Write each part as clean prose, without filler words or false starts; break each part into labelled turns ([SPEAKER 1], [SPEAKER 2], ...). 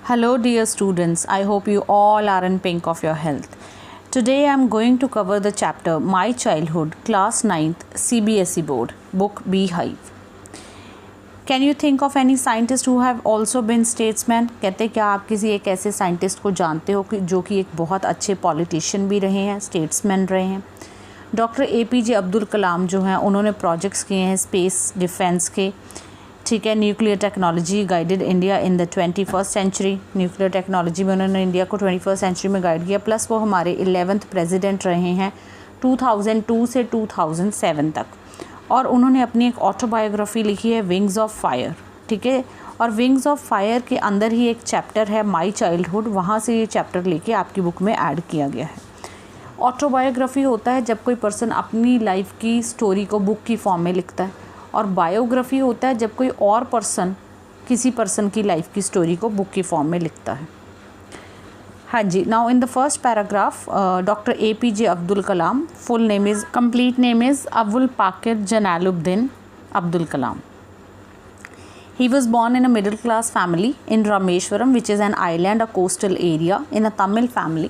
[SPEAKER 1] Hello dear students, I hope you all are in pink of your health. Today I am going to cover the chapter My Childhood, Class 9th, CBSE Board, Book Beehive. Can you think of any scientist who have also been statesmen? कहते क्या आप किसी एक ऐसे scientist को जानते हो कि जो कि एक बहुत अच्छे पॉलिटिशियन भी रहे हैं, स्टेट्समैन रहे हैं? डॉक्टर APJ अब्दुल कलाम जो हैं उन्होंने प्रोजेक्ट्स किए हैं स्पेस डिफेंस के, ठीक है। Nuclear technology guided India in the 21st century, nuclear technology में उन्होंने इंडिया को 21st सेंचुरी में गाइड किया। प्लस वो हमारे 11th प्रेसिडेंट रहे हैं 2002 से 2007 तक। और उन्होंने अपनी एक ऑटोबायोग्राफी लिखी है विंग्स ऑफ फायर, ठीक है। और विंग्स ऑफ फायर के अंदर ही एक चैप्टर है माई चाइल्डहुड, वहाँ से ये चैप्टर लेके आपकी बुक में ऐड किया गया है। ऑटोबायोग्राफी होता है जब कोई पर्सन अपनी लाइफ की स्टोरी को बुक की फॉर्म में लिखता है, और बायोग्राफी होता है जब कोई और पर्सन किसी पर्सन की लाइफ की स्टोरी को बुक की फॉर्म में लिखता है। हाँ जी, now in the first paragraph doctor APJ Abdul Kalam, full name is, complete name is Abul Pakir Jalaluddin Abdul Kalam. He was born in a middle class family in Rameshwaram, which is an island, a coastal area, in a Tamil family.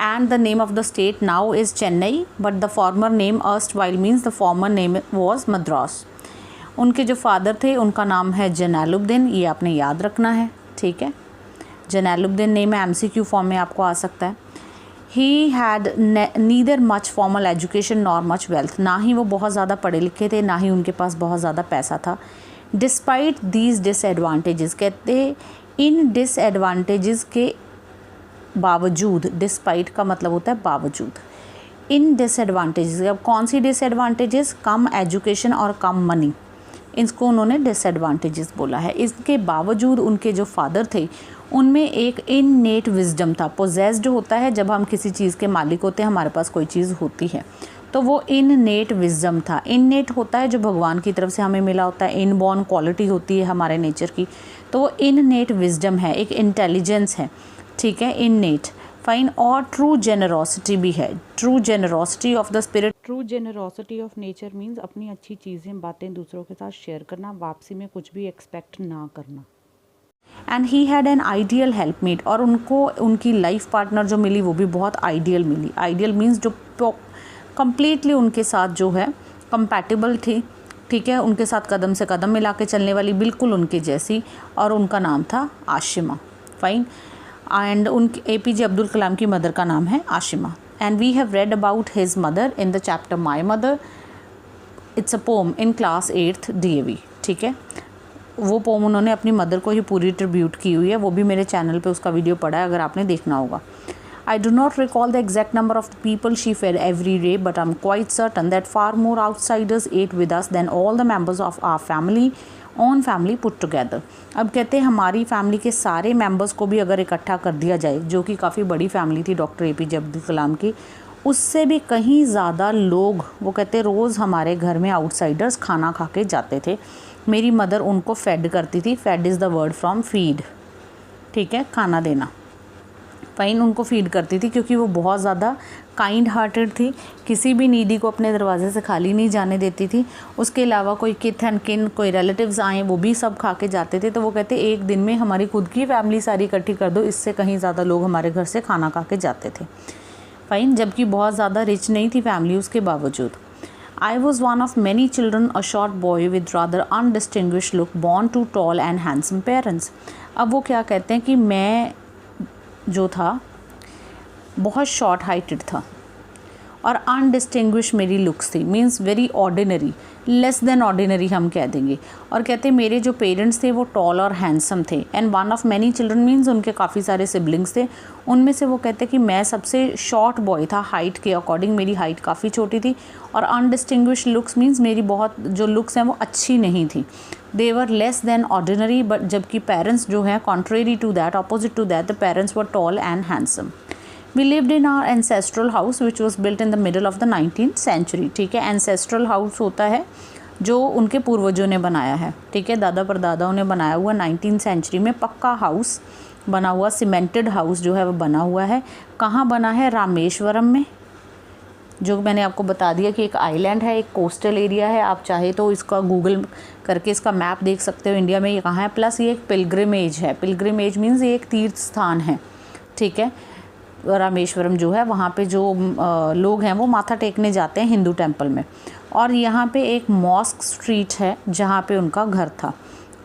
[SPEAKER 1] And the name of the state now is Chennai, but the former name erstwhile means the former name was Madras. उनके जो father थे उनका नाम है जलालुद्दीन, ये आपने याद रखना है, ठीक है। जलालुद्दीन नेम MCQ फॉर्म में आपको आ सकता है। He had neither much formal education nor much wealth, ना ही वो बहुत ज़्यादा पढ़े लिखे थे, ना ही उनके पास बहुत ज़्यादा पैसा था। डिस्पाइट दीज डिसएडवांटेजेस, कहते इन डिसएडवांटेजेस के बावजूद, डिस्पाइट का मतलब होता है बावजूद, इन डिसएडवांटेजेस, अब कौन सी डिसएडवांटेजेस? कम एजुकेशन और कम मनी, इसको उन्होंने डिसएडवांटेजेस बोला है। इसके बावजूद उनके जो फादर थे उनमें एक इननेट विजडम था। पोजेस्ड होता है जब हम किसी चीज़ के मालिक होते हैं, हमारे पास कोई चीज़ होती है, तो वो इननेट विजडम था। इननेट होता है जो भगवान की तरफ से हमें मिला होता है, इनबॉर्न क्वालिटी होती है हमारे नेचर की, तो वो इननेट विजडम है, एक इंटेलिजेंस है, ठीक है, इननेट, फाइन। और ट्रू जेनरोसिटी भी है, true generosity of the spirit. True generosity of nature means अपनी अच्छी चीज़ें, बातें दूसरों के साथ शेयर करना, वापसी में कुछ भी एक्सपेक्ट ना करना। And he had an ideal helpmate, और उनको उनकी लाइफ पार्टनर जो मिली वो भी बहुत आइडियल मिली। आइडियल मीन्स जो कम्प्लीटली उनके साथ जो है कंपैटिबल थी, ठीक है, उनके साथ कदम से कदम मिला के चलने वाली, बिल्कुल उनके जैसी, और उनका नाम था आशिमा, फाइन। एंड उनके APJ अब्दुल कलाम की मदर का नाम है Ashima. And we have read about his mother in the chapter my mother, it's a poem in class 8th DAV, ठीक है। वो पोम उन्होंने अपनी मदर को ही पूरी ट्रिब्यूट की हुई है, वो भी मेरे चैनल पे उसका वीडियो पड़ा है, अगर आपने देखना होगा। I do not recall the exact number of people she fed every day, but I'm quite certain that far more outsiders ate with us than all the members of our family, own family put together. अब कहते हैं हमारी family के सारे members को भी अगर इकट्ठा कर दिया जाए, जो कि काफ़ी बड़ी फैमिली थी डॉक्टर APJ अब्दुल कलाम की, उससे भी कहीं ज़्यादा लोग, वो कहते रोज़ हमारे घर में आउटसाइडर्स खाना खा के जाते थे। मेरी मदर उनको फेड करती थी, fed is the word from feed, ठीक है, खाना देना, फाइन, उनको फीड करती थी क्योंकि वो बहुत ज़्यादा काइंड हार्टेड थी, किसी भी नीडी को अपने दरवाजे से खाली नहीं जाने देती थी। उसके अलावा कोई किथ एंड किन, कोई रिलेटिव्स आए, वो भी सब खा के जाते थे। तो वो कहते एक दिन में हमारी खुद की फैमिली सारी इकट्ठी कर दो, इससे कहीं ज़्यादा लोग हमारे घर से खाना खा के जाते थे, फाइन, जबकि बहुत ज़्यादा रिच नहीं थी फैमिली उसके बावजूद। I was one of many children, a short boy with rather undistinguished look, born to tall and handsome parents. अब वो क्या कहते हैं कि मैं जो था बहुत शॉर्ट हाइटेड था और अनडिस्टिंग्विश मेरी लुक्स थी, means very ordinary, less than ordinary हम कह देंगे। और कहते मेरे जो पेरेंट्स थे वो टॉल और हैंडसम थे। And one of many children means उनके काफ़ी सारे सिबलिंग्स थे, उनमें से वो कहते कि मैं सबसे शॉर्ट बॉय था, हाइट के अकॉर्डिंग मेरी हाइट काफ़ी छोटी थी। और अनडिस्टिंग्विश लुक्स मीन्स मेरी बहुत जो लुक्स हैं वो अच्छी नहीं थी, they were less than ordinary. But जबकि पेरेंट्स जो है contrary to that, opposite to that, the parents were tall and handsome. We lived in our ancestral house which was built in the middle of the 19th century, ठीक है। ancestral house होता है जो उनके पूर्वजों ने बनाया है, ठीक है, दादा परदादाओं ने बनाया हुआ 19th सेंचुरी में पक्का हाउस बना हुआ, सीमेंटेड हाउस जो है वो बना हुआ है। कहाँ बना है? रामेश्वरम में, जो मैंने आपको बता दिया कि एक आइलैंड है, एक कोस्टल एरिया है। आप चाहे तो इसका गूगल करके इसका मैप देख सकते हो इंडिया में ये कहाँ है। प्लस ये एक पिलग्रिमेज है। पिलग्रिमेज मीन्स ये एक तीर्थ स्थान है, ठीक है। रामेश्वरम जो है वहाँ पे जो लोग हैं वो माथा टेकने जाते हैं हिंदू टेम्पल में। और यहाँ पे एक मॉस्क स्ट्रीट है जहाँ पे उनका घर था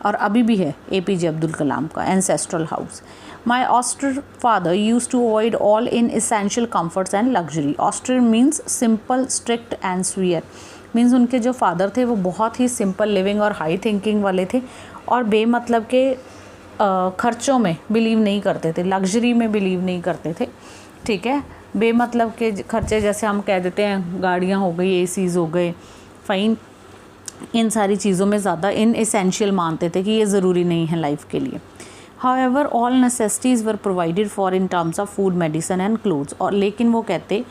[SPEAKER 1] और अभी भी है, APJ अब्दुल कलाम का ancestral house. My austere father used to avoid all inessential comforts and luxury. Austere means simple, strict and severe. Means उनके जो फादर थे वो बहुत ही सिंपल लिविंग और हाई थिंकिंग वाले थे और बेमतलब के खर्चों में बिलीव नहीं करते थे, लग्जरी में बिलीव नहीं करते थे, ठीक है। बेमतलब के खर्चे जैसे हम कह देते हैं गाड़ियाँ हो गई, ACs हो गए, फ़ाइन, इन सारी चीज़ों में ज़्यादा इन एसेंशियल मानते थे कि ये ज़रूरी नहीं है लाइफ के लिए। However all necessities were provided for in terms of food, medicine and clothes. और लेकिन वो कहते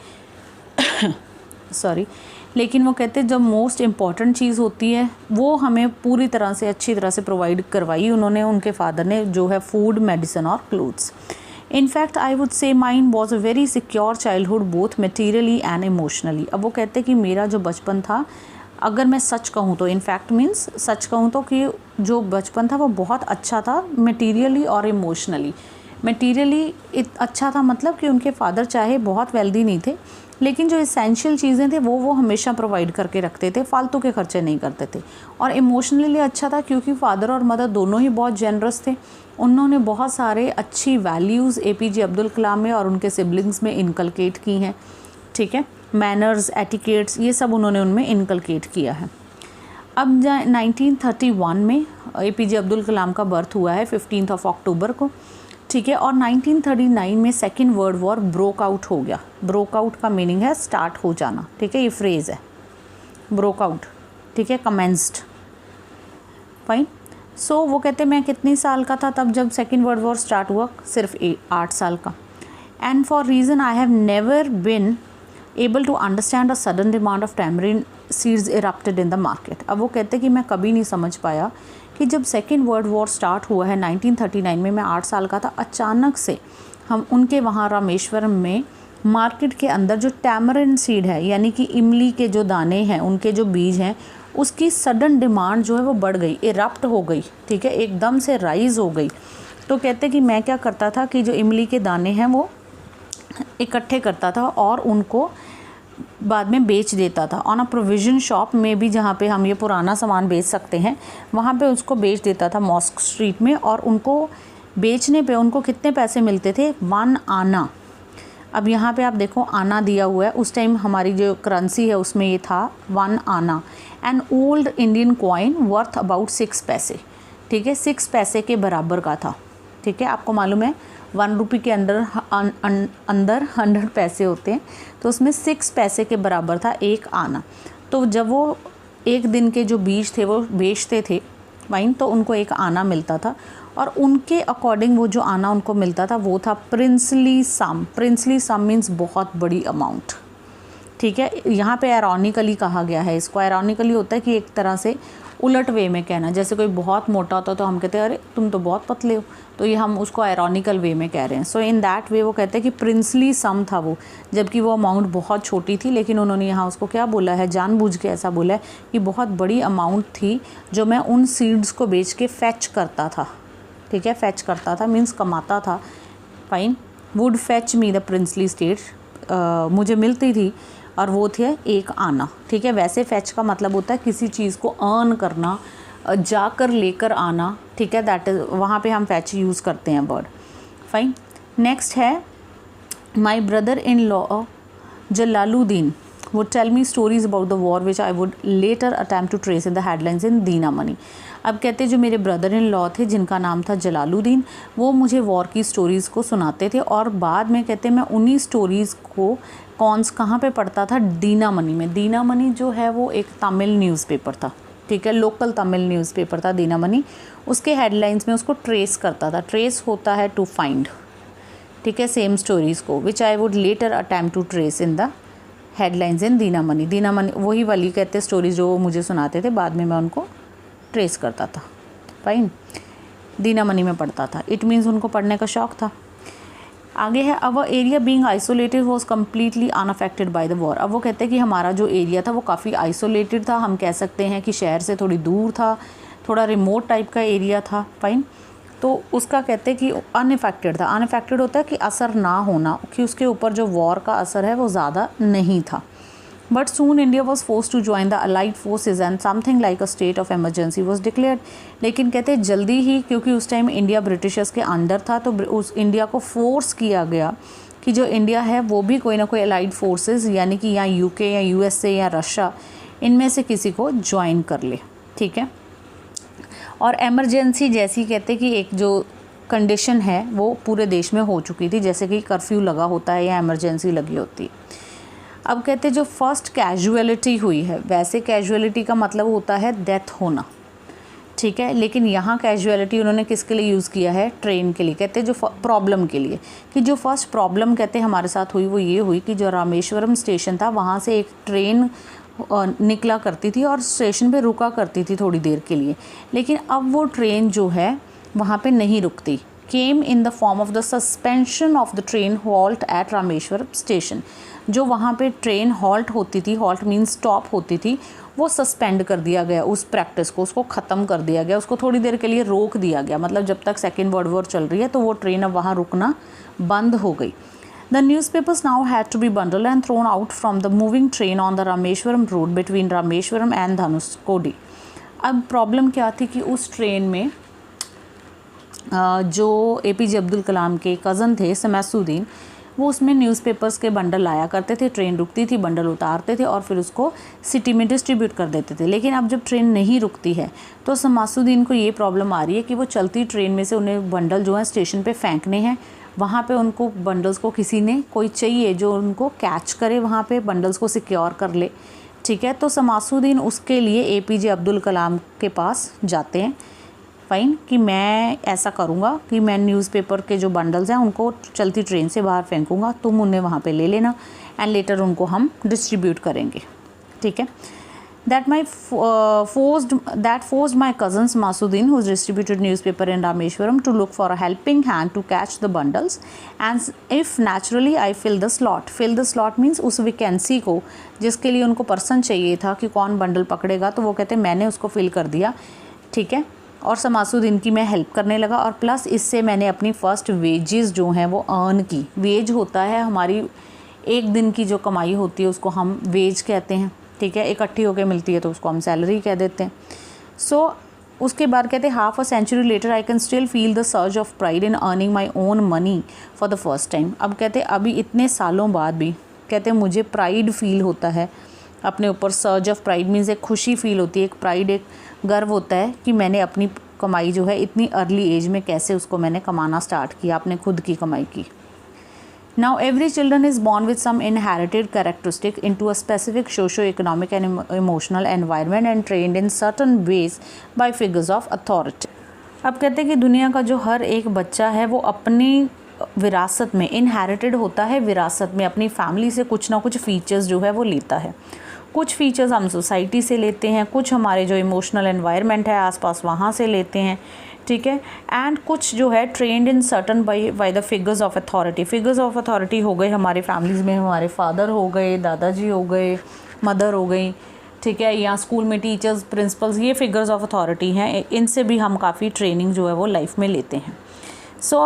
[SPEAKER 1] लेकिन वो कहते जब मोस्ट इम्पॉर्टेंट चीज़ होती है वो हमें पूरी तरह से अच्छी तरह से प्रोवाइड करवाई उन्होंने, उनके फादर ने, जो है फूड, मेडिसिन और clothes. In fact, I would say mine was a very secure childhood, both materially and emotionally. अब वो कहते कि मेरा जो बचपन था, अगर मैं सच कहूँ तो, इनफैक्ट मीन्स सच कहूँ तो, कि जो बचपन था वो बहुत अच्छा था मटेरियली और इमोशनली। मटेरियली अच्छा था मतलब कि उनके फादर चाहे बहुत वेल्दी नहीं थे लेकिन जो इसेंशियल चीज़ें थे वो हमेशा प्रोवाइड करके रखते थे, फालतू के खर्चे नहीं करते थे। और इमोशनली अच्छा था क्योंकि फादर और मदर दोनों ही बहुत जेनरस थे। उन्होंने बहुत सारे अच्छी वैल्यूज़ APJ अब्दुल कलाम में और उनके सिबलिंग्स में इनकलकेट की हैं, ठीक है। मैनर्स, एटिकेट्स, ये सब उन्होंने उनमें इनकलकेट किया है। अब 1931 में APJ अब्दुल कलाम का बर्थ हुआ है 15 अक्टूबर को, ठीक है। और 1939 में second world war broke out हो गया। ब्रोक आउट का मीनिंग है स्टार्ट हो जाना, ठीक है, ये फ्रेज़ है ब्रोक आउट, ठीक है, कमेंस्ड, फाइन। सो वो कहते मैं कितनी साल का था तब जब सेकेंड वर्ल्ड वॉर स्टार्ट हुआ? सिर्फ 8 साल का। And for reason I have never been able to understand a sudden demand of tamarind seeds erupted in the market. अब वो कहते कि मैं कभी नहीं समझ पाया कि जब सेकेंड वर्ल्ड वॉर स्टार्ट हुआ है 1939 में, मैं 8 साल का था, अचानक से हम उनके वहाँ रामेश्वरम में मार्केट के अंदर जो टैमरिन सीड है यानी कि इमली के जो दाने हैं, उनके जो बीज हैं, उसकी सडन डिमांड जो है वो बढ़ गई, इरप्ट हो गई, ठीक है, एकदम से राइज़ हो गई। तो कहते कि मैं क्या करता था कि जो इमली के दाने हैं वो इकट्ठे करता था और उनको बाद में बेच देता था ऑन अ प्रोविज़न शॉप में भी, जहाँ पे हम ये पुराना सामान बेच सकते हैं, वहाँ पे उसको बेच देता था मॉस्क स्ट्रीट में। और उनको बेचने पे उनको कितने पैसे मिलते थे? 1 आना। अब यहाँ पे आप देखो आना दिया हुआ है, उस टाइम हमारी जो करेंसी है उसमें ये था 1 आना। An old Indian coin worth about 6 पैसे, ठीक है, 6 पैसे के बराबर का था, ठीक है। आपको मालूम है 1 रुपये के अंदर 100 पैसे होते हैं, तो उसमें 6 पैसे के बराबर था 1 आना। तो जब वो एक दिन के जो बीज थे वो बेचते थे वाइन, तो उनको 1 आना मिलता था और उनके अकॉर्डिंग वो जो आना उनको मिलता था वो था प्रिंसली सम। प्रिंसली सम मीन्स बहुत बड़ी अमाउंट, ठीक है। यहाँ पे आयरॉनिकली कहा गया है इसको। आयरॉनिकली होता है कि एक तरह से उलट वे में कहना, जैसे कोई बहुत मोटा होता तो हम कहते हैं अरे तुम तो बहुत पतले हो, तो ये हम उसको आयरॉनिकल वे में कह रहे हैं। सो इन दैट वे वो कहते हैं कि प्रिंसली सम था वो, जबकि वो अमाउंट बहुत छोटी थी, लेकिन उन्होंने यहाँ उसको क्या बोला है, जानबूझ के ऐसा बोला है कि बहुत बड़ी अमाउंट थी जो मैं उन सीड्स को बेच के फैच करता था, ठीक है। फैच करता था मीन्स कमाता था, fine. Would fetch me the princely state, मुझे मिलती थी और वो थे 1 आना, ठीक है। वैसे फैच का मतलब होता है किसी चीज़ को अर्न करना, जाकर लेकर आना, ठीक है, दैट इज़, वहाँ पे हम फैच यूज़ करते हैं वर्ड, फाइन। नेक्स्ट है my brother in law Jalaluddin would tell me stories about the war which I would later attempt to trace in the headlines in Dina money. अब कहते जो मेरे ब्रदर इन लॉ थे जिनका नाम था जलालुद्दीन, वो मुझे वॉर की स्टोरीज़ को सुनाते थे और बाद में कहते मैं उन्हीं स्टोरीज़ को कहाँ पे पढ़ता था? दीना मनी में। दीना मनी जो है वो एक तमिल न्यूज़पेपर था, ठीक है, लोकल तमिल न्यूज़पेपर था दीना मनी। उसके हेडलाइंस में उसको ट्रेस करता था। ट्रेस होता है टू फाइंड, ठीक है, सेम स्टोरीज़ को, which I would later attempt to trace in the headlines in Dina Mani. Dina Mani वही वाली कहते स्टोरीज जो वो मुझे सुनाते थे, बाद में मैं उनको ट्रेस करता था, फाइन, दीना मनी में पढ़ता था। इट मीन्स उनको पढ़ने का शौक़ था। आगे है अवर area being isolated was completely unaffected by the war. अब वो कहते हैं कि हमारा जो एरिया था वो काफ़ी आइसोलेटेड था, हम कह सकते हैं कि शहर से थोड़ी दूर था, थोड़ा रिमोट टाइप का एरिया था, फाइन। तो उसका कहते हैं कि अनइफेक्टेड था। अनइफेक्टेड होता है कि असर ना होना, कि उसके ऊपर जो वॉर का असर है वो ज़्यादा नहीं था। But soon India was force to join the allied forces and something like a state of emergency was declared. लेकिन कहते हैं जल्दी ही, क्योंकि उस टाइम इंडिया ब्रिटिशर्स के अंडर था, तो उस इंडिया को फोर्स किया गया कि जो इंडिया है वो भी कोई ना कोई अलाइड फोर्सेज, यानी कि या यूके या यूएसए या रशिया, इनमें से किसी को ज्वाइन कर ले, ठीक है। और एमरजेंसी जैसी कहते कि एक जो कंडीशन है वो पूरे देश में हो चुकी थी, जैसे कि कर्फ्यू लगा होता है या एमरजेंसी लगी होती है। अब कहते जो फर्स्ट कैजुअलिटी हुई है, वैसे कैजुअलिटी का मतलब होता है डेथ होना, ठीक है, लेकिन यहाँ कैजुअलिटी उन्होंने किसके लिए यूज़ किया है, ट्रेन के लिए। कहते जो प्रॉब्लम के लिए, कि जो फर्स्ट प्रॉब्लम कहते हमारे साथ हुई वो ये हुई कि जो रामेश्वरम स्टेशन था वहाँ से एक ट्रेन निकला करती थी और स्टेशन पे रुका करती थी थोड़ी देर के लिए, लेकिन अब वो ट्रेन जो है वहाँ पे नहीं रुकती। Came in the form of the suspension of the train halt at Rameswaram station. जो वहाँ पे ट्रेन हॉल्ट होती थी, हॉल्ट मीन्स स्टॉप होती थी, वो सस्पेंड कर दिया गया, उस प्रैक्टिस को, उसको ख़त्म कर दिया गया, उसको थोड़ी देर के लिए रोक दिया गया। मतलब जब तक सेकेंड वर्ल्ड वॉर चल रही है तो वो ट्रेन अब वहाँ रुकना बंद हो गई। The newspapers now had to be bundled and thrown out from the moving train on the Rameshwaram route between Rameshwaram and Dhanuskodi। अब प्रॉब्लम क्या थी कि उस ट्रेन में जो APJ अब्दुल कलाम के कज़न थे शमसुद्दीन, वो उसमें न्यूज़पेपर्स के बंडल लाया करते थे। ट्रेन रुकती थी, बंडल उतारते थे और फिर उसको सिटी में डिस्ट्रीब्यूट कर देते थे। लेकिन अब जब ट्रेन नहीं रुकती है तो शमसुद्दीन को ये प्रॉब्लम आ रही है कि वो चलती ट्रेन में से उन्हें बंडल जो है स्टेशन पे फेंकने हैं। वहाँ पे उनको बंडल्स को किसी ने कोई चाहिए जो उनको कैच करे, वहाँ पे बंडल्स को सिक्योर कर ले, ठीक है। तो शमसुद्दीन उसके लिए APJ अब्दुल कलाम के पास जाते हैं, फाइन, कि मैं ऐसा करूँगा कि मैं न्यूज़पेपर के जो बंडल्स हैं उनको चलती ट्रेन से बाहर फेंकूँगा, तुम उन्हें वहाँ पे ले लेना एंड लेटर उनको हम डिस्ट्रीब्यूट करेंगे, ठीक है। that forced my cousin Shmasuddin, who distributed newspaper in Rameshwaram, to look for a helping hand to catch the bundles, and if naturally I fill the slot means उस vacancy को जिसके लिए उनको पर्सन चाहिए था कि कौन बंडल पकड़ेगा, तो वो कहते मैंने उसको फिल कर दिया, ठीक है। और शमसुद्दीन की मैं हेल्प करने लगा और प्लस इससे मैंने अपनी फ़र्स्ट वेजेस जो हैं वो अर्न की। वेज होता है हमारी एक दिन की जो कमाई होती है उसको हम वेज कहते हैं, ठीक है। इकट्ठी होकर मिलती है तो उसको हम सैलरी कह देते हैं। सो उसके बाद कहते हैं half a century later I can still feel the surge of pride in earning my own money for the first time. अब कहते हैं अभी इतने सालों बाद भी कहते हैं मुझे प्राइड फील होता है अपने ऊपर। सर्ज ऑफ प्राइड मीन्स एक खुशी फील होती है, एक प्राइड, एक गर्व होता है कि मैंने अपनी कमाई जो है इतनी अर्ली एज में कैसे उसको मैंने कमाना स्टार्ट किया, अपने खुद की कमाई की। Now every children is born with some inherited characteristic into a specific socio-economic and emotional environment and trained in certain ways by figures of authority। अब कहते हैं कि दुनिया का जो हर एक बच्चा है वो अपनी विरासत में, इनहेरिटेड होता है विरासत में, अपनी फैमिली से कुछ ना कुछ फीचर्स जो है वो लेता है। कुछ फीचर्स हम सोसाइटी से लेते हैं, कुछ हमारे जो इमोशनल एनवायरनमेंट है आसपास वहाँ से लेते हैं, ठीक है। एंड कुछ जो है trend in certain by the figures of authority. Figures of authority हो गए हमारे फैमिलीज़ में, हमारे फादर हो गए, दादाजी हो गए, मदर हो गई, ठीक है, या स्कूल में टीचर्स, प्रिंसिपल्स, ये फिगर्स ऑफ अथॉरिटी हैं। इनसे भी हम काफ़ी ट्रेनिंग जो है वो लाइफ में लेते हैं। सो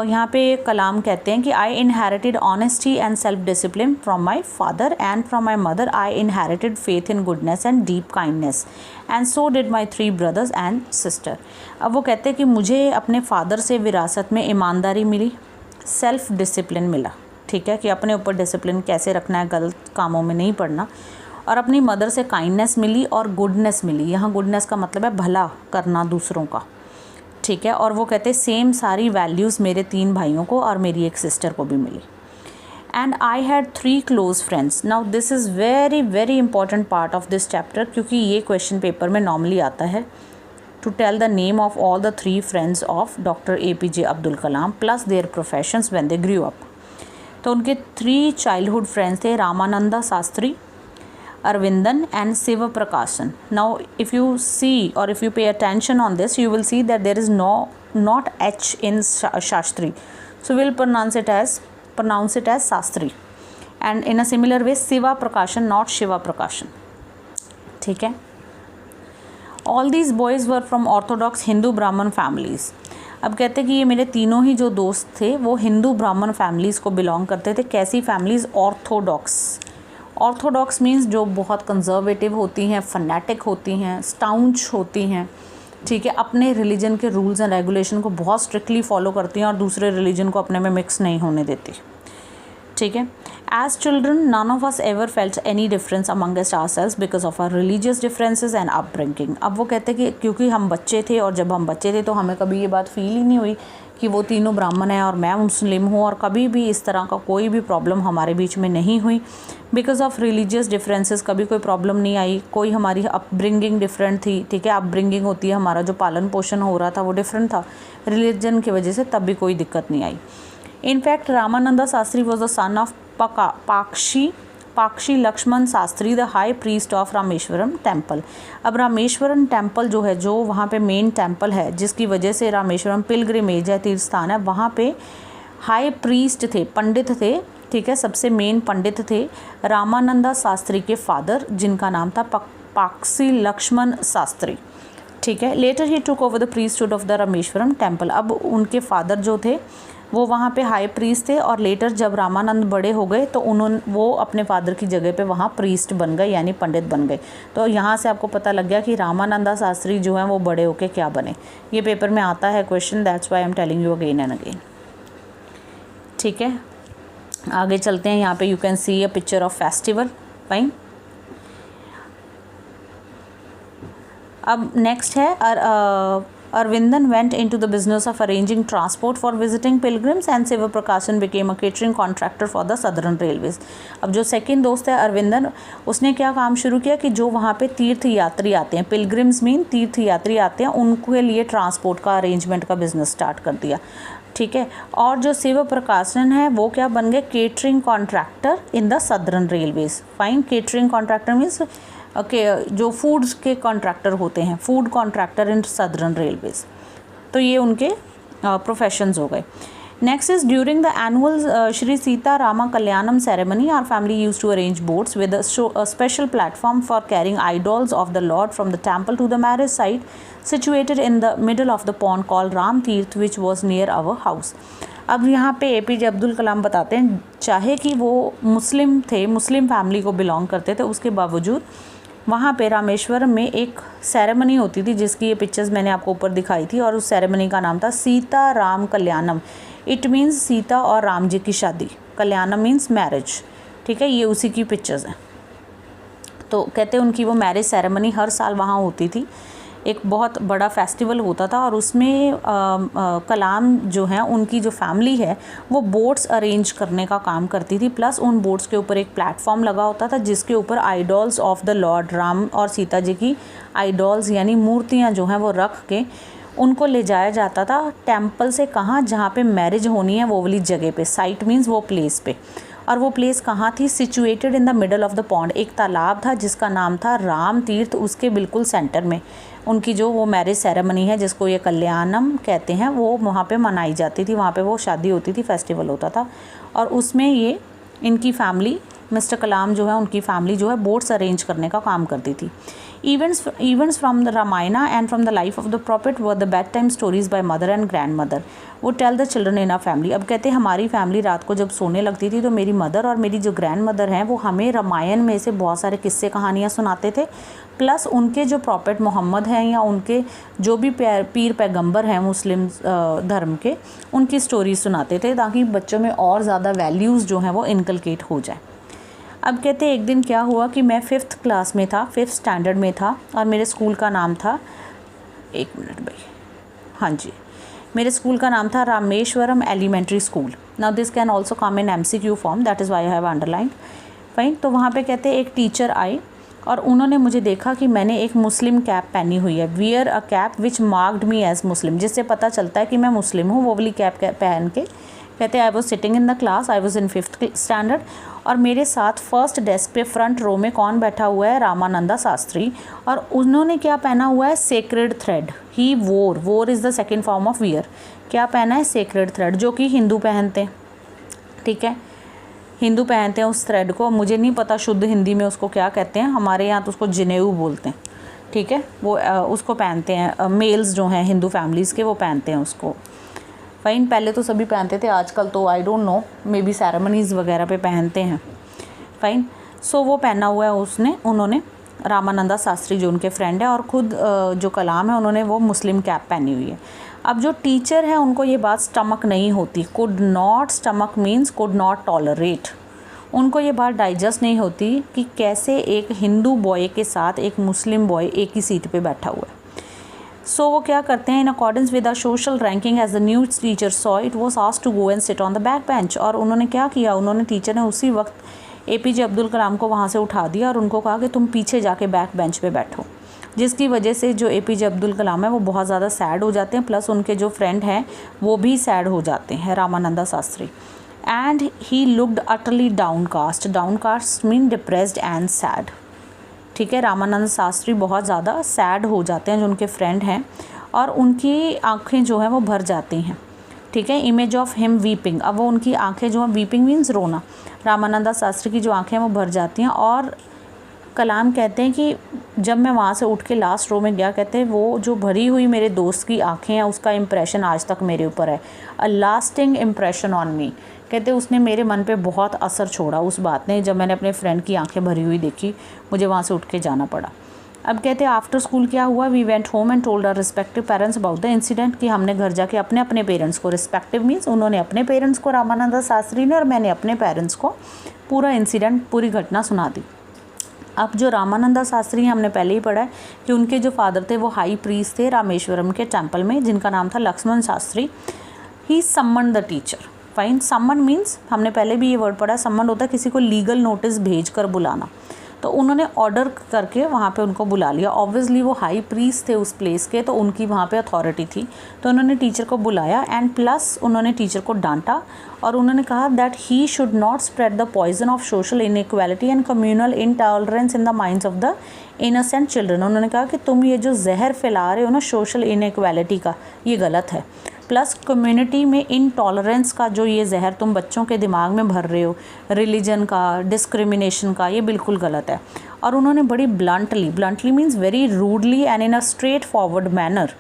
[SPEAKER 1] यहाँ पे कलाम कहते हैं कि आई inherited honesty and self discipline from my father and from my mother. I inherited faith in goodness and deep kindness and so did my 3 brothers and sister. अब वो कहते हैं कि मुझे अपने फादर से विरासत में ईमानदारी मिली, सेल्फ डिसिप्लिन मिला, ठीक है, कि अपने ऊपर डिसिप्लिन कैसे रखना है, गलत कामों में नहीं पड़ना, और अपनी मदर से काइंडनेस मिली और गुडनेस मिली। यहाँ गुडनेस का मतलब है भला करना दूसरों का, ठीक है। और वो कहते हैं सेम सारी वैल्यूज़ मेरे 3 भाइयों को और मेरी एक सिस्टर को भी मिली। And I had 3 close friends. Now this is very very important part of this chapter, क्योंकि ये क्वेश्चन पेपर में नॉर्मली आता है, to tell the name of all the 3 friends of doctor APJ Abdul Kalam plus their professions when they grew up. तो उनके 3 childhood friends थे, Ramananda Shastri, Arvindan and Siva Prakashan. Now if you see or if you pay attention on this, you will see that there is not H in Shastri. So we'll pronounce it as Sastri. And in a similar way, Siva Prakashan, not Shiva Prakashan. ठीक है. All these boys were from orthodox Hindu Brahman families. अब कहते हैं कि ये मेरे तीनों ही जो दोस्त थे वो हिंदू ब्राह्मण फैमिलीज़ को बिलोंग करते थे. कैसी फैमिलीज़? ऑर्थोडॉक्स. ऑर्थोडॉक्स मीन्स जो बहुत कंजर्वेटिव होती हैं, फनेटिक होती हैं, स्टाउंच होती हैं, ठीक है, अपने रिलीजन के रूल्स एंड रेगुलेशन को बहुत स्ट्रिक्टली फॉलो करती हैं और दूसरे रिलीजन को अपने में मिक्स नहीं होने देती. ठीक है. As children, none of us ever felt any difference amongst ourselves because of our religious differences and upbringing. अब वो कहते हैं कि क्योंकि हम बच्चे थे और जब हम बच्चे थे तो हमें कभी ये बात फील ही नहीं हुई कि वो तीनों ब्राह्मण हैं और मैं मुस्लिम हूँ, और कभी भी इस तरह का कोई भी प्रॉब्लम हमारे बीच में नहीं हुई. बिकॉज ऑफ रिलीजियस डिफरेंसेस कभी कोई प्रॉब्लम नहीं आई. कोई हमारी अपब्रिंगिंग डिफरेंट थी. ठीक है, अपब्रिंगिंग होती है, हमारा जो पालन पोषण हो रहा था वो डिफरेंट था रिलीजन की वजह से, तब भी कोई दिक्कत नहीं आई. In fact, Ramananda Sastri was the son of Pakshi Lakshman Sastri, the high priest of Rameshwaram temple. अब रामेश्वरम टेम्पल जो है, जो वहाँ पे मेन टेम्पल है जिसकी वजह से रामेश्वरम पिलग्रिमेज है, तीर्थ स्थान है, वहाँ पे हाई प्रीस्ट थे, पंडित थे. ठीक है, सबसे मेन पंडित थे रामानंदा शास्त्री के फादर, जिनका नाम था पाक्षी लक्ष्मण शास्त्री. ठीक है. Later he took over the priesthood of the Rameswaram temple. अब उनके फादर जो थे वो वहाँ पे हाई प्रीस्ट थे, और लेटर जब रामानंद बड़े हो गए तो वो अपने फादर की जगह पे वहाँ प्रीस्ट बन गए, यानी पंडित बन गए. तो यहाँ से आपको पता लग गया कि रामानंदा शास्त्री जो हैं वो बड़े होके क्या बने. ये पेपर में आता है question, that's why I am telling you again and again. ठीक है, आगे चलते हैं. यहाँ पे you can see a picture of festival. Fine. अब नेक्स्ट है Arvindan went into the business of arranging transport for visiting pilgrims, and Siva Prakashan became a catering contractor for the Southern Railways. अब जो second दोस्त है अरविंदन, उसने क्या काम शुरू किया कि जो वहाँ पे तीर्थ यात्री आते हैं, पिलग्रिम्स मीन तीर्थ यात्री आते हैं, उनके लिए ट्रांसपोर्ट का अरेंजमेंट का बिजनेस स्टार्ट कर दिया. ठीक है. और जो शिव प्रकाशन है वो क्या बन गए? Catering contractor in the southern railways. Fine. Catering contractor means जो फूड्स के कॉन्ट्रैक्टर होते हैं, food contractor in southern railways. तो ये उनके प्रोफेशंस हो गए. Next is during the annual Shri Sita Rama Kalyanam ceremony our family used to arrange boats with a special platform for carrying idols of the lord from the temple to the marriage site situated in the middle of the pond called Ram Tirtha which was near our house. अब यहाँ पे APJ Abdul कलाम बताते हैं, चाहे कि वो मुस्लिम थे, Muslim family को बिलोंग करते थे, उसके बावजूद वहाँ पे रामेश्वरम में एक सेरेमनी होती थी जिसकी ये पिक्चर्स मैंने आपको ऊपर दिखाई थी, और उस सेरेमनी का नाम था सीता राम कल्याणम. इट मीन्स सीता और राम जी की शादी. कल्याणम मीन्स मैरिज. ठीक है, ये उसी की पिक्चर्स हैं. तो कहते हैं उनकी वो मैरिज सेरेमनी हर साल वहाँ होती थी. एक बहुत बड़ा फेस्टिवल होता था, और उसमें कलाम जो हैं उनकी जो फैमिली है वो बोट्स अरेंज करने का काम करती थी. प्लस उन बोट्स के ऊपर एक प्लेटफॉर्म लगा होता था जिसके ऊपर आइडॉल्स ऑफ द लॉर्ड, राम और सीता जी की आइडॉल्स यानी मूर्तियां जो हैं वो रख के उनको ले जाया जाता था टेम्पल से. कहाँ? जहाँ पे मैरिज होनी है वो वाली जगह पे. साइट मीन्स वो प्लेस पे. और वो प्लेस कहाँ थी? Situated in the middle of the pond. एक तालाब था जिसका नाम था राम तीर्थ, उसके बिल्कुल सेंटर में उनकी जो वो मैरिज सेरेमनी है जिसको ये कल्याणम कहते हैं वो वहाँ पे मनाई जाती थी. वहाँ पे वो शादी होती थी, फेस्टिवल होता था, और उसमें ये इनकी फैमिली, मिस्टर कलाम जो है उनकी फैमिली जो है बोट्स अरेंज करने का काम करती थी. Events from the Ramayana and from the life of the prophet were the bedtime stories by mother and grandmother. वो tell the children in a family. अब कहते हैं हमारी फैमिली रात को जब सोने लगती थी तो मेरी मदर और मेरी जो ग्रैंड मदर हैं वो हमें रामायण में से बहुत सारे किस्से कहानियाँ सुनाते थे, प्लस उनके जो प्रॉफेट मोहम्मद हैं या उनके जो भी पीर पैगंबर हैं मुस्लिम धर्म के, उनकी स्टोरी सुनाते थे ताकि बच्चों में और ज़्यादा वैल्यूज़ जो हैं वो इनकलकेट हो जाए. अब कहते हैं एक दिन क्या हुआ कि मैं 5th क्लास में था, 5th स्टैंडर्ड में था, और मेरे स्कूल का नाम था, एक मिनट भाई, हाँ जी, मेरे स्कूल का नाम था Rameswaram elementary school. Now this can also come in MCQ form, that is why I have underline. Fine. तो वहाँ पे कहते हैं एक टीचर आए और उन्होंने मुझे देखा कि मैंने एक मुस्लिम कैप पहनी हुई है. Wear a cap which marked me as Muslim, जिससे पता चलता है कि मैं मुस्लिम हूँ. वो वाली कैप पहन के कहते I was sitting in the class, I was in 5th standard, और मेरे साथ फर्स्ट डेस्क पे फ्रंट रो में कौन बैठा हुआ है, रामानंदा शास्त्री, और उन्होंने क्या पहना हुआ है, sacred thread. He wore is the second form of wear. क्या पहना है, सेक्रेड थ्रेड, जो कि हिंदू पहनते हैं, ठीक है, हिंदू पहनते हैं उस थ्रेड को। मुझे नहीं पता शुद्ध हिंदी में उसको क्या कहते हैं, हमारे यहाँ तो उसको जनेऊ बोलते हैं, ठीक है। वो उसको पहनते हैं, मेल्स जो हैं हिंदू फैमिलीज़ के वो पहनते हैं उसको। फाइन, पहले तो सभी पहनते थे, आजकल तो I don't know, may be ceremonies वगैरह पे पहनते हैं। फाइन, सो वो पहना हुआ है उन्होंने रामानंदा शास्त्री जो उनके फ्रेंड है, और ख़ुद जो कलाम है उन्होंने वो मुस्लिम कैप पहनी हुई है। अब जो टीचर है उनको ये बात स्टमक नहीं होती, could not, stomach means could not tolerate, उनको ये बात डाइजेस्ट नहीं होती कि कैसे एक हिंदू बॉय के साथ एक मुस्लिम बॉय एक ही सीट पे बैठा हुआ है। सो वो क्या करते हैं, in accordance with the social ranking as the new teacher saw it was asked to go and sit on the back bench, और उन्होंने क्या किया, उन्होंने टीचर ने उसी वक्त APJ अब्दुल कलाम को वहाँ से उठा दिया और उनको कहा कि तुम पीछे जाके बैक बेंच पे बैठो, जिसकी वजह से जो APJ अब्दुल कलाम है वो बहुत ज़्यादा सैड हो जाते हैं, प्लस उनके जो फ्रेंड हैं वो भी सैड हो जाते हैं, Ramananda Shastri. And he looked utterly downcast mean depressed and sad, ठीक है। रामानंद शास्त्री बहुत ज़्यादा सैड हो जाते हैं जो उनके फ्रेंड हैं, और उनकी आंखें जो हैं वो भर जाती हैं, ठीक है। इमेज ऑफ हिम वीपिंग, अब वो उनकी आंखें जो हैं, वीपिंग मीन्स रोना, रामानंदा शास्त्री की जो आंखें हैं वो भर जाती हैं। और कलाम कहते हैं कि जब मैं वहाँ से उठ के लास्ट रो में गया, कहते हैं वो जो भरी हुई मेरे दोस्त की आंखें हैं उसका इम्प्रेशन आज तक मेरे ऊपर है, अ लास्टिंग इम्प्रेशन ऑन मी, कहते उसने मेरे मन पे बहुत असर छोड़ा उस बात ने, जब मैंने अपने फ्रेंड की आंखें भरी हुई देखी, मुझे वहाँ से उठ के जाना पड़ा। अब कहते हैं आफ्टर स्कूल क्या हुआ, we went home and told our respective parents about the incident, कि हमने घर जाके अपने अपने पेरेंट्स को, रिस्पेक्टिव मीन्स उन्होंने अपने पेरेंट्स को, रामानंदा शास्त्री ने, और मैंने अपने पेरेंट्स को पूरा इंसिडेंट, पूरी घटना सुना दी। अब जो रामानंदा शास्त्री हैं, हमने पहले ही पढ़ा है कि उनके जो फादर थे वो हाई प्रीस्ट थे रामेश्वरम के टेम्पल में, जिनका नाम था Lakshman Shastri. He summon the teacher. Fine, summon means हमने पहले भी ये वर्ड पढ़ा है, समन होता है किसी को लीगल नोटिस भेज कर बुलाना, तो उन्होंने ऑर्डर करके वहाँ पे उनको बुला लिया। ऑब्वियसली वो हाई प्रीस्ट थे उस प्लेस के, तो उनकी वहाँ पे अथॉरिटी थी, तो उन्होंने टीचर को बुलाया एंड प्लस उन्होंने टीचर को डांटा, और उन्होंने कहा that he should not spread the poison of social inequality and communal intolerance in the minds of the innocent children. उन्होंने कहा कि तुम ये जो जहर फैला रहे हो ना सोशल इनइक्वालिटी का, ये गलत है, प्लस कम्युनिटी में इनटॉलरेंस का जो ये जहर तुम बच्चों के दिमाग में भर रहे हो, रिलीजन का, डिस्क्रिमिनेशन का, ये बिल्कुल गलत है। और उन्होंने बड़ी bluntly means very rudely and in a straight forward manner,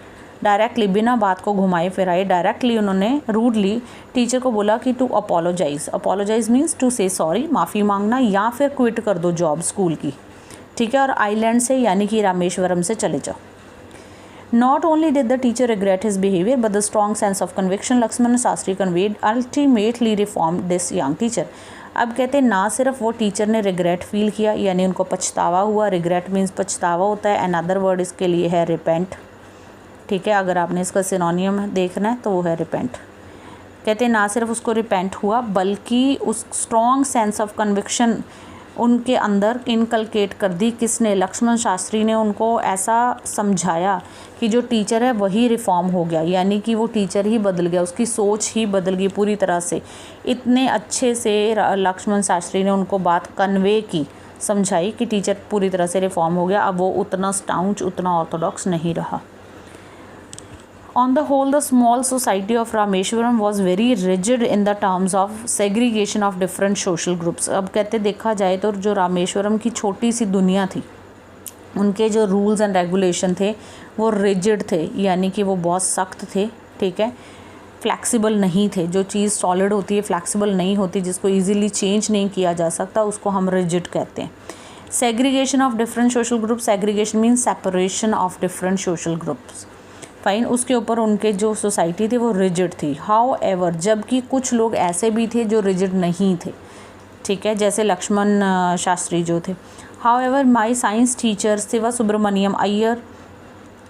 [SPEAKER 1] directly, बिना बात को घुमाए फिराए, डायरेक्टली उन्होंने रूडली टीचर को बोला कि टू अपोलोजाइज मीन्स टू से सॉरी, माफ़ी मांगना, या फिर क्विट कर दो जॉब स्कूल की, ठीक है, और आइलैंड से यानी कि रामेश्वरम से चले जाओ। Not only did the teacher regret his behavior, but the strong sense of conviction Lakshmana Shastri conveyed ultimately reformed this young teacher. अब कहते हैं ना सिर्फ वो टीचर ने रिग्रेट फील किया, यानी उनको पछतावा हुआ, रिग्रेट मीन्स पछतावा होता है, अनदर वर्ड इसके लिए है रिपेंट, ठीक है, अगर आपने इसका सिनोनियम देखना है तो वो है रिपेंट। कहते हैं ना सिर्फ उसको रिपेंट हुआ, बल्कि उस स्ट्रॉन्ग सेंस ऑफ कन्विक्शन उनके अंदर इनकलकेट कर दी, किसने, लक्ष्मण शास्त्री ने उनको ऐसा समझाया कि जो टीचर है वही रिफॉर्म हो गया, यानी कि वो टीचर ही बदल गया, उसकी सोच ही बदल गई पूरी तरह से। इतने अच्छे से लक्ष्मण शास्त्री ने उनको बात कन्वे की, समझाई कि टीचर पूरी तरह से रिफॉर्म हो गया, अब वो उतना स्टाउंच, उतना ऑर्थोडॉक्स नहीं रहा। On the whole, the small society of Rameshwaram was very rigid in the terms of segregation of different social groups. अब कहते देखा जाए तो जो रामेश्वरम की छोटी सी दुनिया थी, उनके जो रूल्स एंड रेगुलेशन थे वो रिजिड थे, यानी कि वो बहुत सख्त थे, ठीक है, फ्लैक्सिबल नहीं थे। जो चीज़ सॉलिड होती है फ्लैक्सिबल नहीं होती, जिसको ईजिली चेंज नहीं किया जा सकता, उसको हम रिजिड कहते हैं। Segregation of different social groups, segregation means separation of different social groups. Fine, उसके ऊपर उनके जो सोसाइटी थी वो रिजिड थी। हाउ एवर, जबकि कुछ लोग ऐसे भी थे जो रिजिड नहीं थे, ठीक है, जैसे लक्ष्मण शास्त्री जो थे। However my science teacher Siva Subramania Iyer,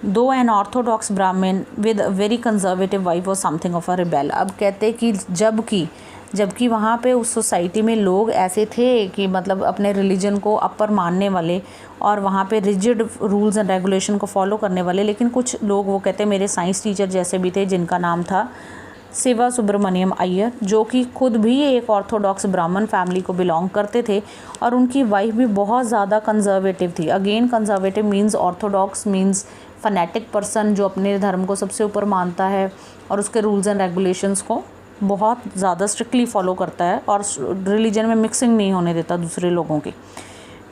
[SPEAKER 1] though an orthodox Brahmin with very conservative wife was something of a rebel. अब कहते कि जबकि वहाँ पे उस सोसाइटी में लोग ऐसे थे कि मतलब अपने रिलीजन को अपर मानने वाले और वहाँ पे रिजिड रूल्स एंड रेगुलेशन को फॉलो करने वाले, लेकिन कुछ लोग वो कहते मेरे साइंस टीचर जैसे भी थे जिनका नाम था शिवा सुब्रमण्यम अय्यर, जो कि खुद भी एक ऑर्थोडॉक्स ब्राह्मण फैमिली को बिलोंग करते थे और उनकी वाइफ भी बहुत ज़्यादा कंजर्वेटिव थी। Again conservative means Orthodox means phonetic person, जो अपने धर्म को सबसे ऊपर मानता है और उसके रूल्स एंड रेगुलेशंस को बहुत ज़्यादा स्ट्रिक्टली फॉलो करता है और रिलीजन में मिक्सिंग नहीं होने देता दूसरे लोगों की,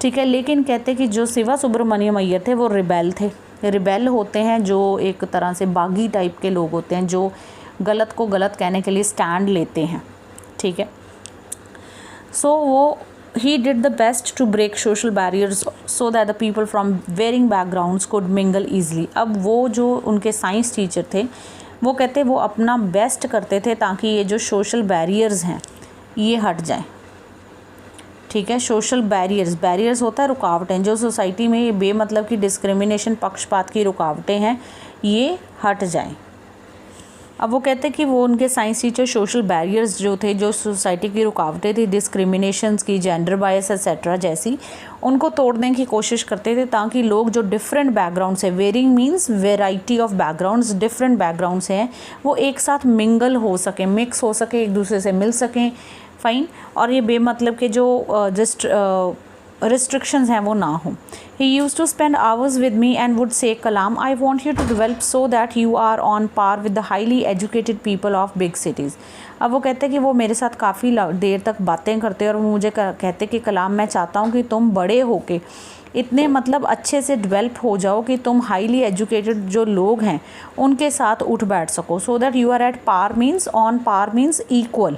[SPEAKER 1] ठीक है। लेकिन कहते कि जो शिवा सुब्रमण्यम अय्यर थे वो रिबेल थे। रिबेल होते हैं जो एक तरह से बागी टाइप के लोग होते हैं, जो गलत को गलत कहने के लिए स्टैंड लेते हैं, ठीक है। सो वो he did the best to break social barriers so that the people from varying backgrounds could mingle easily। अब वो जो उनके साइंस टीचर थे वो कहते वो अपना बेस्ट करते थे ताकि ये जो सोशल बैरियर्स हैं ये हट जाएं, ठीक है। सोशल बैरियर्स होता है रुकावटें, जो सोसाइटी में ये बेमतलब की डिस्क्रिमिनेशन, पक्षपात की रुकावटें हैं, ये हट जाएं। अब वो कहते कि वो उनके साइंस टीचर सोशल बैरियर्स जो थे, जो सोसाइटी की रुकावटें थी, डिस्क्रिमिनेशंस की, जेंडर बायस एक्सेट्रा जैसी, उनको तोड़ने की कोशिश करते थे ताकि लोग जो डिफरेंट बैकग्राउंड से, varying means variety of backgrounds, different backgrounds हैं, वो एक साथ मिंगल हो सकें, मिक्स हो सके, एक दूसरे से मिल सकें, फाइन। और ये बेमतलब के जो restrictions हैं वो ना हो। He used to spend hours with me and would say, Kalam, I want you to develop so that you are on par with the highly educated people of big cities। अब वो कहते कि वो मेरे साथ काफ़ी देर तक बातें करते और वो मुझे कहते कि कलाम, मैं चाहता हूँ कि तुम बड़े होके इतने मतलब अच्छे से डेवलप हो जाओ कि तुम हाईली एजुकेटेड जो लोग हैं उनके साथ उठ बैठ सको। So that you are at par means, on par means equal,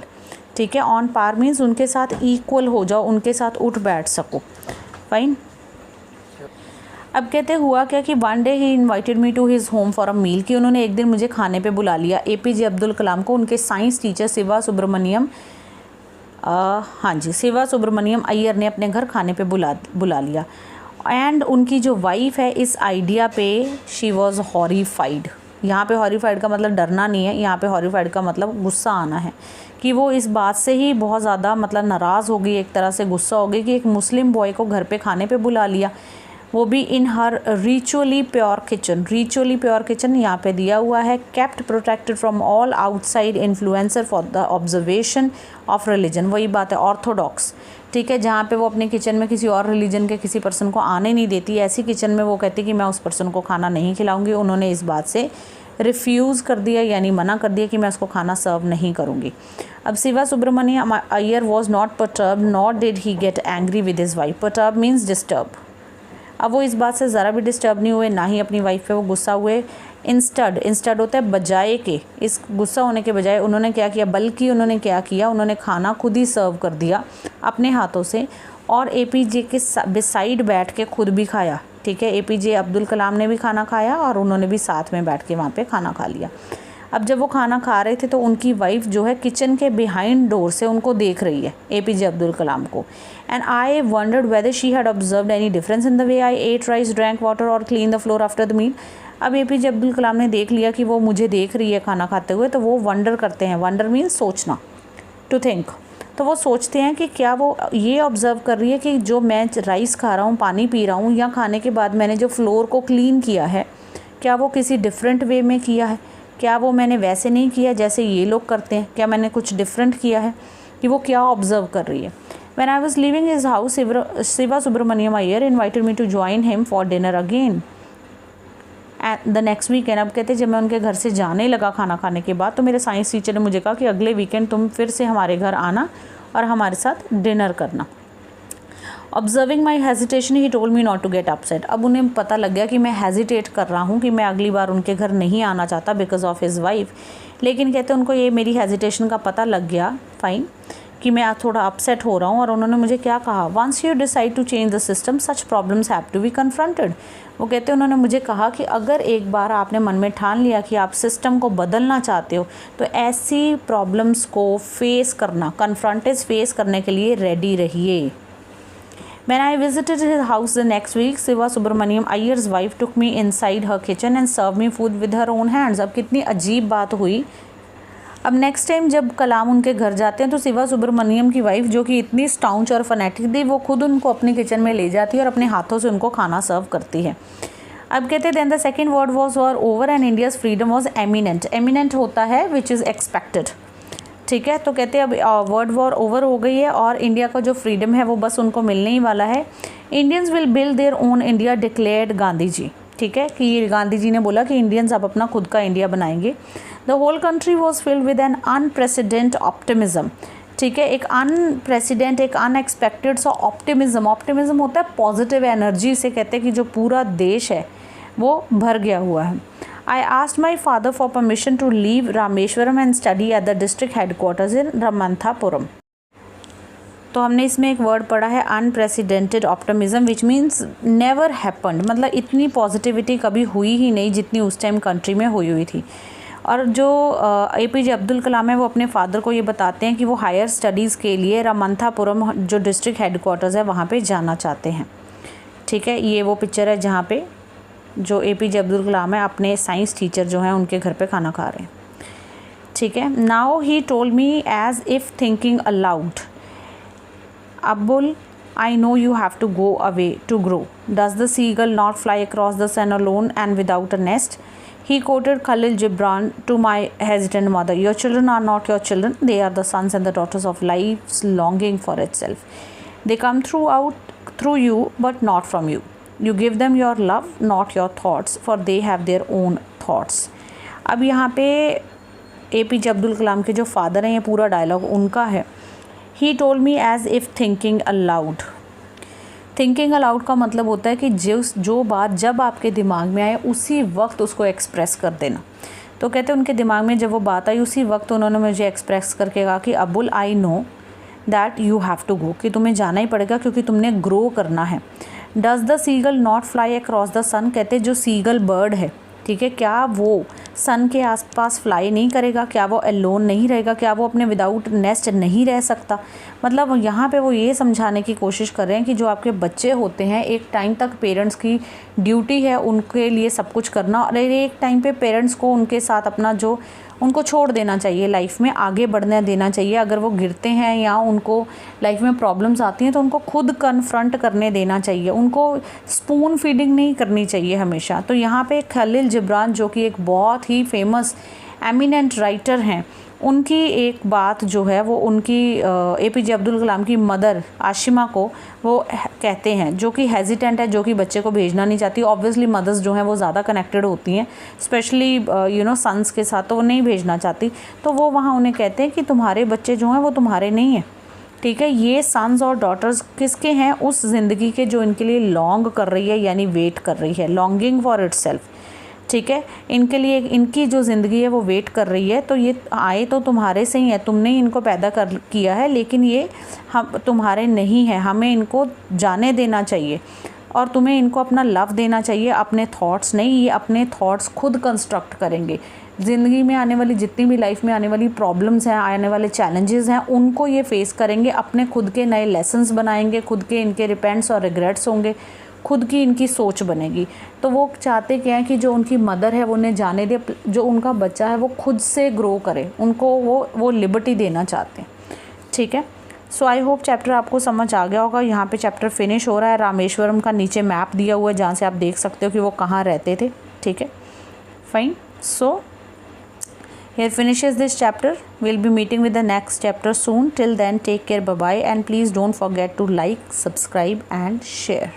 [SPEAKER 1] ठीक है। ऑन पार मीन्स उनके साथ इक्वल हो जाओ, उनके साथ उठ बैठ सको, फाइन। अब कहते हुआ क्या कि one day he invited me to his home for a meal, कि उन्होंने एक दिन मुझे खाने पे बुला लिया। APJ अब्दुल कलाम को उनके साइंस टीचर शिवा सुब्रमण्यम अय्यर ने अपने घर खाने पे बुला लिया। एंड उनकी जो वाइफ है इस आइडिया पे शी वॉज हॉरीफाइड। यहाँ पे हॉरीफाइड का मतलब डरना नहीं है, यहाँ पे हॉरीफाइड का मतलब गुस्सा आना है, कि वो इस बात से ही बहुत ज़्यादा मतलब नाराज़ हो गई, एक तरह से गुस्सा हो गई कि एक मुस्लिम बॉय को घर पे खाने पे बुला लिया, वो भी in her ritually pure kitchen. Ritually pure kitchen यहाँ पे दिया हुआ है, kept protected from all outside influencer for the observation of religion. वही बात है ऑर्थोडॉक्स, ठीक है, जहाँ पे वो अपने किचन में किसी और रिलीजन के किसी पर्सन को आने नहीं देती। ऐसी किचन में वो कहती कि मैं उस पर्सन को खाना नहीं खिलाऊंगी। उन्होंने इस बात से रिफ्यूज़ कर दिया, यानी मना कर दिया कि मैं उसको खाना सर्व नहीं करूँगी। अब Siva Subramania Iyer was not perturb not did he get angry with his wife. Perturb means disturb. अब वो इस बात से ज़रा भी डिस्टर्ब नहीं हुए, ना ही अपनी वाइफ पे वो गुस्सा हुए। इंस्टेड होता है बजाय के, इस गुस्सा होने के बजाय उन्होंने क्या किया, बल्कि उन्होंने क्या किया, उन्होंने खाना खुद ही सर्व कर दिया अपने हाथों से और APJ के बिसाइड बैठ के खुद भी खाया, ठीक है। APJ अब्दुल कलाम ने भी खाना खाया और उन्होंने भी साथ में बैठ के वहाँ पे खाना खा लिया। अब जब वो खाना खा रहे थे तो उनकी वाइफ जो है किचन के बिहाइंड डोर से उनको देख रही है, APJ अब्दुल कलाम को। And I wondered whether she had observed any difference in the way I ate rice, drank water और clean the floor after the meal. अब APJ अब्दुल कलाम ने देख लिया कि वो मुझे देख रही है खाना खाते हुए, तो वो वंडर करते हैं। वंडर मीन्स सोचना, टू थिंक। तो वो सोचते हैं कि क्या वो ये ऑब्ज़र्व कर रही है कि जो मैं राइस खा रहा हूँ, पानी पी रहा हूँ, या खाने के बाद मैंने जो फ्लोर को क्लीन किया है, क्या वो किसी डिफरेंट वे में किया है, क्या वो मैंने वैसे नहीं किया जैसे ये लोग करते हैं, क्या मैंने कुछ डिफरेंट किया है, कि वो क्या ऑब्ज़र्व कर रही है। When I was leaving his house, Shiva Subramaniam Iyer invited me to join him for dinner again. And the next weekend, अब कहते जब मैं उनके घर से जाने लगा खाना खाने के बाद, तो मेरे साइंस टीचर ने मुझे कहा कि अगले वीकेंड तुम फिर से हमारे घर आना और हमारे साथ डिनर करना। Observing my hesitation he told me not to get upset. अब उन्हें पता लग गया कि मैं हेजिटेट कर रहा हूँ, कि मैं अगली बार उनके घर नहीं आना चाहता बिकॉज ऑफ हिज वाइफ। लेकिन कहते उनको ये मेरी हेजिटेशन का पता लग गया, फाइन, कि मैं थोड़ा अपसेट हो रहा हूँ। और उन्होंने मुझे क्या कहा, once you decide to change the system such problems have to be confronted. वो कहते उन्होंने मुझे कहा कि अगर एक बार आपने मन में ठान लिया कि आप सिस्टम को बदलना चाहते हो, तो ऐसी प्रॉब्लम्स को फेस करना, कन्फ्रंटेज फेस करने के लिए रेडी रहिए। When I visited his house the next week, Shiva Subramaniam Iyer's wife took me inside her kitchen and served me food with her own hands। अब कितनी अजीब बात हुई। अब नेक्स्ट टाइम जब कलाम उनके घर जाते हैं तो शिवा सुब्रमण्यम की वाइफ, जो कि इतनी स्टाउंच और फनेटिक थी, वो खुद उनको अपनी किचन में ले जाती है और अपने हाथों से उनको खाना सर्व करती है। अब कहते हैं then the second world war over and India's freedom was eminent. Eminent होता है विच इज़ एक्सपेक्टेड, ठीक है। तो कहते हैं अब वर्ल्ड वॉर ओवर हो गई है और इंडिया का जो फ्रीडम है वो बस उनको मिलने ही वाला है। Indians will build their own India declared Gandhi ji, ठीक है, कि ये गांधी जी ने बोला कि इंडियंस अब अपना खुद का इंडिया बनाएंगे। The whole country was filled with an unprecedented optimism, ठीक है, एक अनप्रेसिडेंट, एक अनएक्सपेक्टेड सा ऑप्टिमिज्म। ऑप्टिमिज्म होता है पॉजिटिव एनर्जी से, कहते हैं कि जो पूरा देश है वो भर गया हुआ है। I asked my father for permission to leave Rameswaram and study at the district headquarters in Ramanathapuram. तो हमने इसमें एक वर्ड पढ़ा है unprecedented optimism, which means never happened, मतलब इतनी पॉजिटिविटी कभी हुई ही नहीं जितनी उस टाइम कंट्री में हुई थी। और जो APJ अब्दुल कलाम है वो अपने फादर को ये बताते हैं कि वो हायर स्टडीज़ के लिए रामनाथपुरम जो डिस्ट्रिक्ट हेडक्वार्टर्स है वहाँ पे जाना चाहते हैं, ठीक है। ये वो पिक्चर है जहाँ पे जो APJ अब्दुल कलाम है अपने साइंस टीचर जो हैं उनके घर पे खाना खा रहे हैं, ठीक है। Now he told me as if thinking aloud, Abul, I know you have to go away to grow. Does the seagull not fly across the sun alone and without a nest? He quoted Khalil Gibran to my hesitant mother. Your children are not your children. They are the sons and the daughters of life's longing for itself. They come through you, but not from you. You give them your love, not your thoughts, for they have their own thoughts. अब यहाँ पे APJ Abdul कलाम के जो father हैं, ये पूरा dialogue उनका है। He told me as if thinking aloud. Thinking allowed का मतलब होता है कि जो बात जब आपके दिमाग में आए उसी वक्त उसको एक्सप्रेस कर देना। तो कहते हैं उनके दिमाग में जब वो बात आई उसी वक्त उन्होंने मुझे एक्सप्रेस करके कहा कि Abul, I know that you have to go, कि तुम्हें जाना ही पड़ेगा क्योंकि तुमने ग्रो करना है। Does the seagull not fly across the sun, कहते जो सीगल बर्ड है, ठीक है, क्या वो सन के आसपास फ्लाई नहीं करेगा? क्या वो एलोन नहीं रहेगा? क्या वो अपने विदाउट नेस्ट नहीं रह सकता? मतलब यहाँ पे वो ये समझाने की कोशिश कर रहे हैं कि जो आपके बच्चे होते हैं एक टाइम तक पेरेंट्स की ड्यूटी है उनके लिए सब कुछ करना, और एक टाइम पे पेरेंट्स को उनके साथ अपना जो उनको छोड़ देना चाहिए, लाइफ में आगे बढ़ने देना चाहिए। अगर वो गिरते हैं या उनको लाइफ में प्रॉब्लम्स आती हैं तो उनको खुद कन्फ्रंट करने देना चाहिए, उनको स्पून फीडिंग नहीं करनी चाहिए हमेशा। तो यहाँ पे खलील जिब्रान जो कि एक बहुत ही फेमस एमिनेंट राइटर हैं, उनकी एक बात जो है वो उनकी APJ अब्दुल कलाम की मदर आशिमा को वो कहते हैं, जो कि हेजिटेंट है, जो कि बच्चे को भेजना नहीं चाहती। ऑब्वियसली मदर्स जो हैं वो ज़्यादा कनेक्टेड होती हैं, स्पेशली सन्स के साथ, तो वो नहीं भेजना चाहती। तो वो वहाँ उन्हें कहते हैं कि तुम्हारे बच्चे जो हैं वो तुम्हारे नहीं हैं, ठीक है, ये सन्स और डॉटर्स किसके हैं? उस ज़िंदगी के जो इनके लिए लॉन्ग कर रही है, यानी वेट कर रही है, लॉन्गिंग फॉर इटसेल्फ, ठीक है, इनके लिए इनकी जो ज़िंदगी है वो वेट कर रही है। तो ये आए तो तुम्हारे से ही है, तुमने इनको पैदा किया है, लेकिन ये हम तुम्हारे नहीं है, हमें इनको जाने देना चाहिए और तुम्हें इनको अपना लव देना चाहिए, अपने थॉट्स नहीं। ये अपने थॉट्स खुद कंस्ट्रक्ट करेंगे। ज़िंदगी में आने वाली जितनी भी लाइफ में आने वाली प्रॉब्लम्स हैं, आने वाले चैलेंजेस हैं, उनको ये फेस करेंगे, अपने खुद के नए लेसन्स बनाएंगे, खुद के इनके रिपेंट्स और रिग्रेट्स होंगे, खुद की इनकी सोच बनेगी। तो वो चाहते क्या है कि जो उनकी मदर है वो उन्हें जाने दे, जो उनका बच्चा है वो खुद से ग्रो करे, उनको वो लिबर्टी देना चाहते हैं, ठीक है। सो आई होप चैप्टर आपको समझ आ गया होगा। यहाँ पे चैप्टर फिनिश हो रहा है। रामेश्वरम का नीचे मैप दिया हुआ है जहाँ से आप देख सकते हो कि वो कहाँ रहते थे, ठीक है, fine. So here finishes this chapter. We'll be meeting with the next chapter soon. Till then, take care, bye bye, and please don't forget to like, subscribe and share.